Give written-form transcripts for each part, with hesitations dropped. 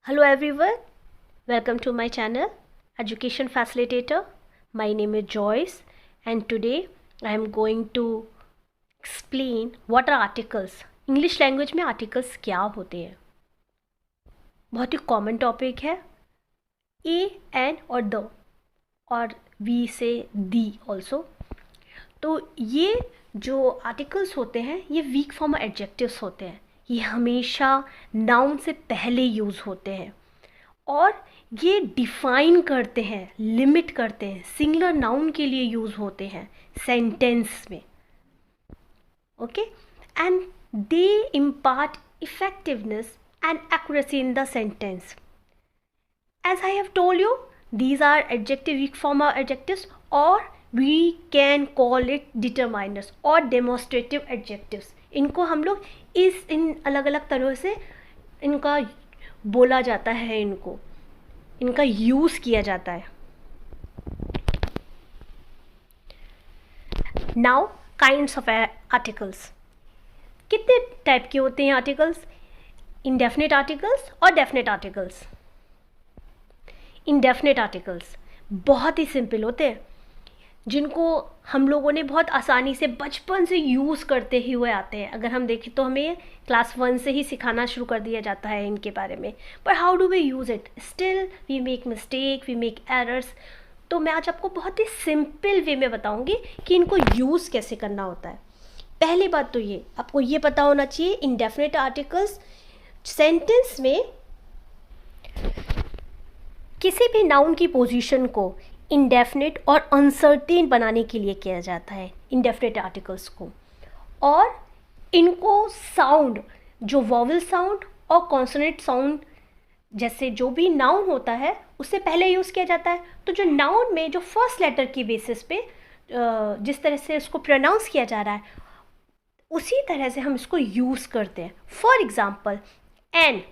Hello everyone, welcome to my channel Education Facilitator. My name is Joyce and today I am going to explain what are articles. English language में articles क्या होते हैं. बहुत ही common topic है. A, an और the और we say the also. तो ये जो आर्टिकल्स होते हैं ये वीक फॉर्म एडजेक्टिव्स होते हैं. ये हमेशा नाउन से पहले यूज़ होते हैं और ये डिफाइन करते हैं, लिमिट करते हैं, सिंगुलर नाउन के लिए यूज़ होते हैं सेंटेंस में. Okay, and they impart effectiveness and accuracy in the sentence. As I have told you, these are adjective weak form adjectives or we can call it determiners or demonstrative adjectives. इनको हम लोग इन अलग अलग तरह से इनका बोला जाता है, इनका यूज़ किया जाता है. Now kinds of articles. कितने टाइप के होते हैं आर्टिकल्स? इंडेफिनिट आर्टिकल्स और डेफिनिट आर्टिकल्स. इंडेफिनिट आर्टिकल्स बहुत ही सिंपल होते हैं, जिनको हम लोगों ने बहुत आसानी से बचपन से यूज़ करते ही हुए आते हैं. अगर हम देखें तो हमें क्लास 1 से ही सिखाना शुरू कर दिया जाता है इनके बारे में. पर how do we use it? Still we make mistake, we make errors. तो मैं आज आपको बहुत ही सिंपल वे में बताऊंगी कि इनको यूज़ कैसे करना होता है. पहली बात तो ये आपको ये पता होना चाहिए, इंडेफिनिट आर्टिकल्स सेंटेंस में किसी भी नाउन की पोजीशन को इंडेफिनिट और अनसर्टेन बनाने के लिए किया जाता है इंडेफिनिट आर्टिकल्स को. और इनको साउंड, जो वॉवल साउंड और कॉन्सोनेंट साउंड जैसे जो भी नाउन होता है उससे पहले यूज़ किया जाता है. तो जो नाउन में जो फर्स्ट लेटर की बेसिस पे जिस तरह से इसको प्रोनाउंस किया जा रहा है उसी तरह से हम इसको यूज़ करते हैं. फॉर एग्जाम्पल एन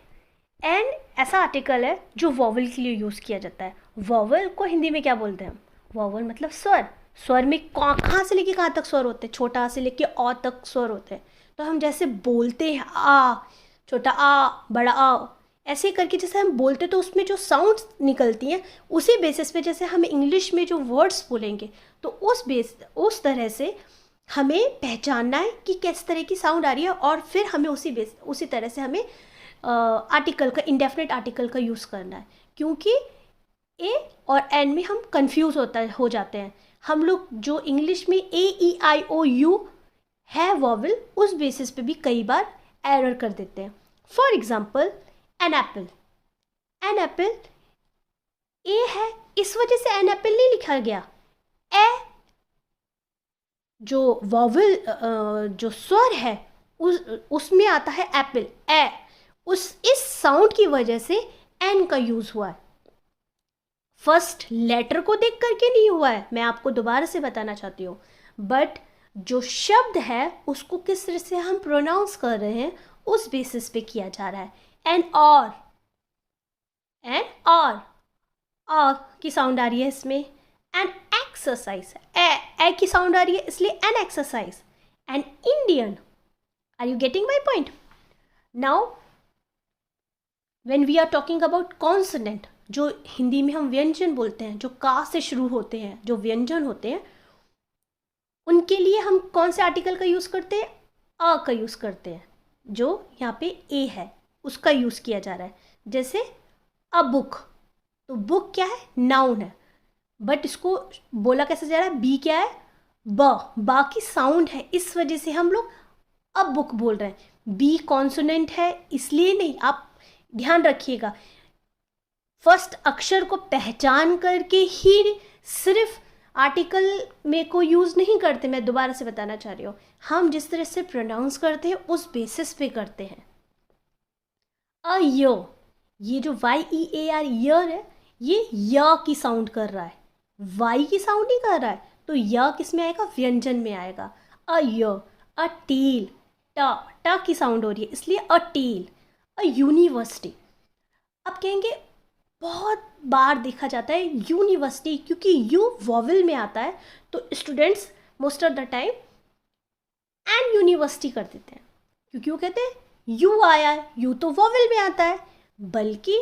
ऐसा आर्टिकल है जो वॉवल के लिए यूज़ किया जाता है. वॉवल को हिंदी में क्या बोलते हैं हम? वॉवल मतलब स्वर. स्वर में कहाँ से लेके कहाँ तक स्वर होते हैं? छोटा से लेके अ तक स्वर होते हैं. तो हम जैसे बोलते हैं आ, छोटा आ, बड़ा आ, ऐसे करके जैसे हम बोलते तो उसमें जो साउंड्स निकलती हैं उसी बेसिस पे जैसे हम इंग्लिश में जो वर्ड्स बोलेंगे तो उस तरह से हमें पहचानना है कि किस तरह की साउंड आ रही है और फिर हमें उसी तरह से हमें आर्टिकल का, इंडेफिनिट आर्टिकल का यूज़ करना है. क्योंकि ए और एन में हम कंफ्यूज हो जाते हैं. हम लोग जो इंग्लिश में A E I O U है वॉवल, उस बेसिस पे भी कई बार एरर कर देते हैं. For example an apple. An apple A है, इस वजह से एन एप्पल नहीं लिखा गया. ए जो वॉवल जो स्वर है उसमें आता है एप्पल, ए. इस साउंड की वजह से एन का यूज़ हुआ है. फर्स्ट लेटर को देख करके नहीं हुआ है, मैं आपको दोबारा से बताना चाहती हूँ. बट जो शब्द है उसको किस तरह से हम प्रोनाउंस कर रहे हैं उस बेसिस पे किया जा रहा है. एन और आ की साउंड आ रही है इसमें. एन एक्सरसाइज, ए की साउंड आ रही है इसलिए an exercise. An Indian. Are you getting my point? Now when we are talking about consonant, जो हिंदी में हम व्यंजन बोलते हैं, जो का से शुरू होते हैं, जो व्यंजन होते हैं, उनके लिए हम कौन से आर्टिकल का यूज़ करते हैं? अ का यूज़ करते हैं. जो यहाँ पे ए है उसका यूज़ किया जा रहा है. जैसे अ बुक, तो बुक क्या है? नाउन है. बट इसको बोला कैसे जा रहा है? बी क्या है? बा की साउंड है, इस वजह से हम लोग अब बुक बोल रहे हैं. बी कॉन्सोनेंट है इसलिए नहीं. आप ध्यान रखिएगा, फर्स्ट अक्षर को पहचान करके ही सिर्फ आर्टिकल में को यूज़ नहीं करते. मैं दोबारा से बताना चाह रही हूँ, हम जिस तरह से प्रोनाउंस करते हैं उस बेसिस पे करते हैं. अ य, ये जो वाई ई ए आर यर है, ये य की साउंड कर रहा है, वाई की साउंड नहीं कर रहा है. तो य किस में आएगा? व्यंजन में आएगा. अ य. अ टील, ट की साउंड हो रही है इसलिए अ टील. A university. अब कहेंगे बहुत बार देखा जाता है यूनिवर्सिटी, क्योंकि यू वॉवल में आता है तो students most of the time and university कर देते हैं, क्योंकि वो कहते हैं यू आया है, यू तो वॉवल में आता है. बल्कि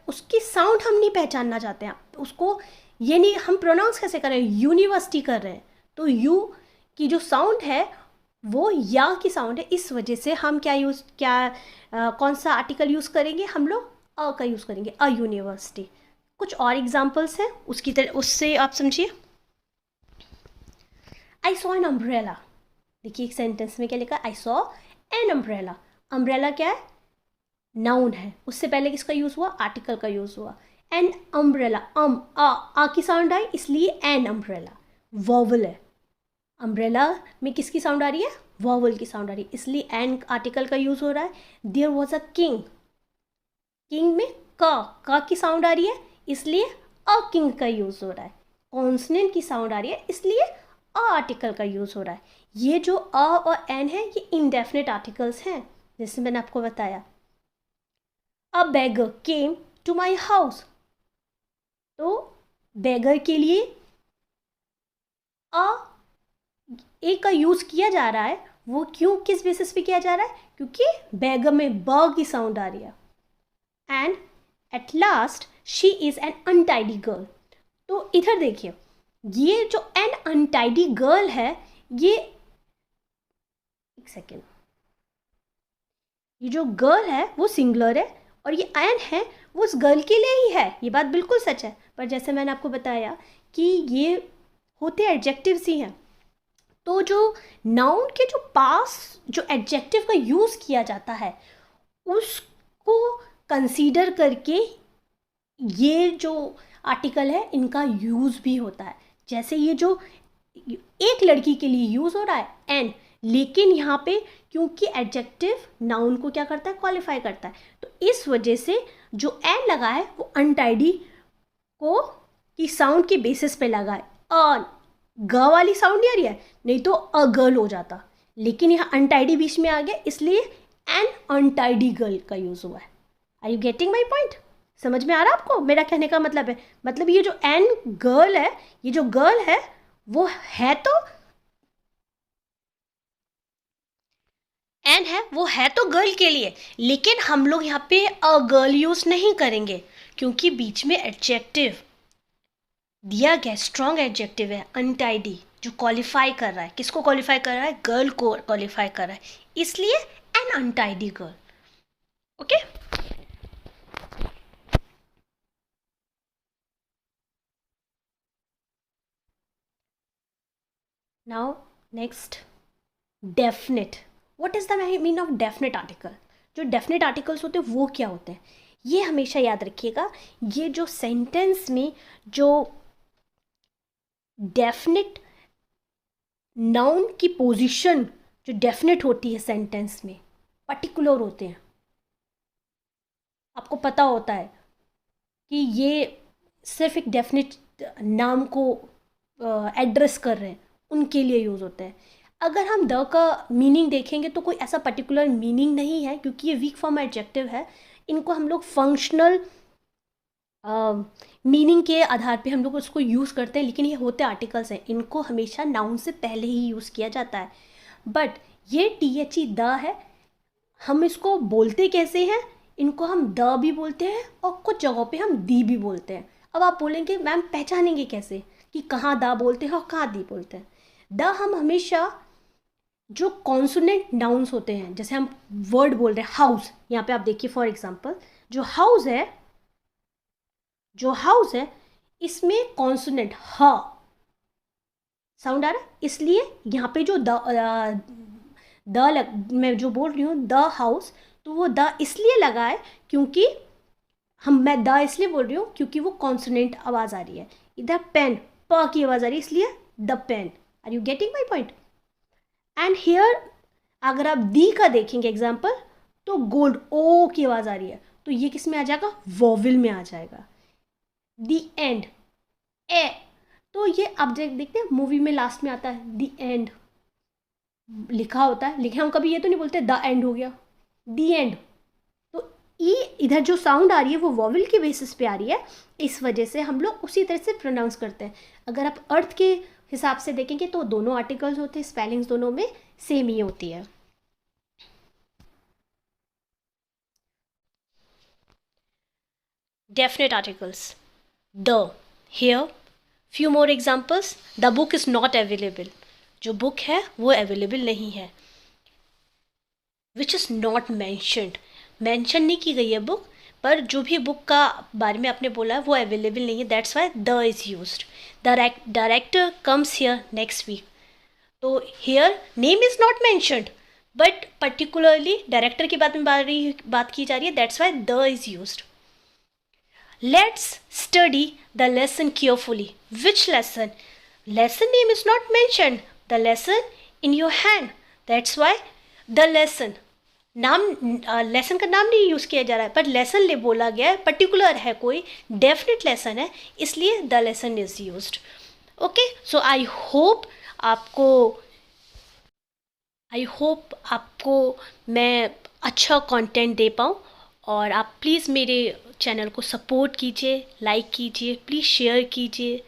उसकी साउंड हम नहीं पहचानना चाहते हैं, उसको ये नहीं, हम प्रोनाउंस कैसे कर रहे हैं, यूनिवर्सिटी कर रहे हैं, तो यू की जो साउंड है वो या की साउंड है, इस वजह से हम कौन सा आर्टिकल यूज़ करेंगे, हम लोग अ का यूज़ करेंगे, अ यूनिवर्सिटी। कुछ और एग्जाम्पल्स हैं उसकी तरह, उससे आप समझिए। आई सॉ एन अम्ब्रेला, देखिए एक सेंटेंस में क्या लिखा, I saw an umbrella. Umbrella क्या है, नाउन है, उससे पहले किसका यूज़ हुआ, आर्टिकल का यूज़ हुआ। एन अम्ब्रेला, आ की साउंड आई इसलिए एन अम्ब्रेला, वॉवल है, अम्ब्रेला में किसकी साउंड आ रही है, वॉवल की साउंड आ रही है, इसलिए एन आर्टिकल का यूज़ हो रहा है। There was a king, king में का की साउंड आ रही है, इसलिए अ किंग का यूज़ हो रहा है। कॉन्सनेंट की साउंड आ रही है, इसलिए अ आर्टिकल का यूज़ हो रहा है। ये जो अ और एन है ये इंडेफिनिट आर्टिकल्स हैं, जैसे मैंने आपको बताया। अ बेगर केम टू माई हाउस, तो बेगर के लिए अ ए का यूज़ किया जा रहा है, वो क्यों, किस बेसिस पे किया जा रहा है, क्योंकि बेगर में ब की साउंड आ रही है। And at last she is an untidy girl, तो इधर देखिए ये जो एन अनटाइडी गर्ल है, ये एक सेकेंड, ये जो गर्ल है वो सिंगुलर है और ये एन है वो उस गर्ल के लिए ही है, ये बात बिल्कुल सच है। पर जैसे मैंने आपको बताया कि ये होते एडजेक्टिव्स ही हैं, तो जो नाउन के जो पास जो एडजेक्टिव का यूज़ किया जाता है उसको कंसीडर करके ये जो आर्टिकल है इनका यूज़ भी होता है। जैसे ये जो एक लड़की के लिए यूज़ हो रहा है एन, लेकिन यहाँ पे क्योंकि एडजेक्टिव नाउन को क्या करता है, क्वालिफाई करता है, तो इस वजह से जो एन लगा है वो अनटाइडी को की साउंड के बेसिस पे लगा है। ग वाली साउंड नहीं आ रही है, नहीं तो अ गर्ल हो जाता, लेकिन यहाँ अनटाइडी बीच में आ गया इसलिए एन अनटाइडी गर्ल का यूज़ हुआ है। Are you getting my point, समझ में आ रहा है आपको मेरा कहने का मतलब है, मतलब ये जो एन गर्ल है, ये जो गर्ल है वो है तो एन है वो है तो गर्ल के लिए, लेकिन हम लोग यहाँ पे अ गर्ल यूज़ नहीं करेंगे क्योंकि बीच में एडजेक्टिव दिया गया, स्ट्रॉन्ग एडजेक्टिव है अनटाइडी, जो क्वालिफाई कर रहा है, किसको क्वालिफाई कर रहा है, गर्ल को क्वालिफाई कर रहा है, इसलिए an untidy girl. Okay, now next, definite. What is the mean of definite article, जो डेफिनेट आर्टिकल्स होते हैं वो क्या होते हैं, ये हमेशा याद रखिएगा। ये जो सेंटेंस में जो डेफिनेट नाउन की पोजीशन जो डेफिनेट होती है सेंटेंस में, पर्टिकुलर होते हैं, आपको पता होता है कि ये सिर्फ एक डेफिनेट नाम को एड्रेस कर रहे हैं, उनके लिए यूज़ होते हैं। अगर हम द का मीनिंग देखेंगे तो कोई ऐसा पर्टिकुलर मीनिंग नहीं है, क्योंकि ये वीक फॉर्म एडजेक्टिव है, इनको हम लोग फंक्शनल मीनिंग के आधार पे हम लोग उसको यूज़ करते हैं, लेकिन ये होते आर्टिकल्स हैं, इनको हमेशा नाउन से पहले ही यूज़ किया जाता है। बट ये THE द है, हम इसको बोलते कैसे हैं, इनको हम द भी बोलते हैं और कुछ जगहों पे हम दी भी बोलते हैं। अब आप बोलेंगे मैम पहचानेंगे कैसे कि कहाँ द बोलते हैं और कहाँ दी बोलते हैं। द हम हमेशा जो कॉन्सोनेंट नाउन्स होते हैं, जैसे हम वर्ड बोल रहे हैं हाउस, यहाँ पे आप देखिए फॉर एग्जांपल जो हाउस है इसमें कॉन्सोनेंट ह साउंड आ रहा है, इसलिए यहाँ पे जो मैं जो बोल रही हूँ द हाउस, तो वो द इसलिए लगा है क्योंकि मैं द इसलिए बोल रही हूँ क्योंकि वो कॉन्सोनेंट आवाज़ आ रही है। इधर पेन, प की आवाज़ आ रही है इसलिए the pen. Are you getting my point? And here अगर आप दी का देखेंगे एग्जाम्पल, तो गोल्ड, ओ की आवाज़ आ रही है, तो ये किस में आ जाएगा, वॉवल में आ जाएगा। दी एंड, ए, तो ये आप देखते हैं मूवी में लास्ट में आता है दी एंड लिखा होता है, लेकिन हम कभी ये तो नहीं बोलते द एंड हो गया, दी एंड। तो ई इधर जो साउंड आ रही है वो वॉवल के बेसिस पे आ रही है, इस वजह से हम लोग उसी तरह से प्रोनाउंस करते हैं। अगर आप अर्थ के हिसाब से देखेंगे तो दोनों आर्टिकल्स होते हैं, स्पेलिंग्स दोनों में सेम ही होती है। definite articles. The, here, few more examples. The book is not available. जो book है वो available नहीं है. Which is not mentioned. Mention नहीं की गई है book, पर जो भी बुक का बारे में आपने बोला है वो अवेलेबल नहीं है. That's why the is used. Director comes here next week. तो here name is not mentioned, but particularly director की बात की जा रही है. That's why the is used. Let's study the lesson carefully. Which lesson? Lesson name is not mentioned. The lesson in your hand. That's why the lesson. नाम, lesson का नाम नहीं यूज़ किया जा रहा है, पर लेसन ले बोला गया है, पर्टिकुलर है, कोई डेफिनेट लेसन है, इसलिए the lesson is used. Okay, so I hope आपको मैं अच्छा कंटेंट दे पाऊँ, और आप प्लीज़ मेरे चैनल को सपोर्ट कीजिए, लाइक कीजिए, प्लीज़ शेयर कीजिए.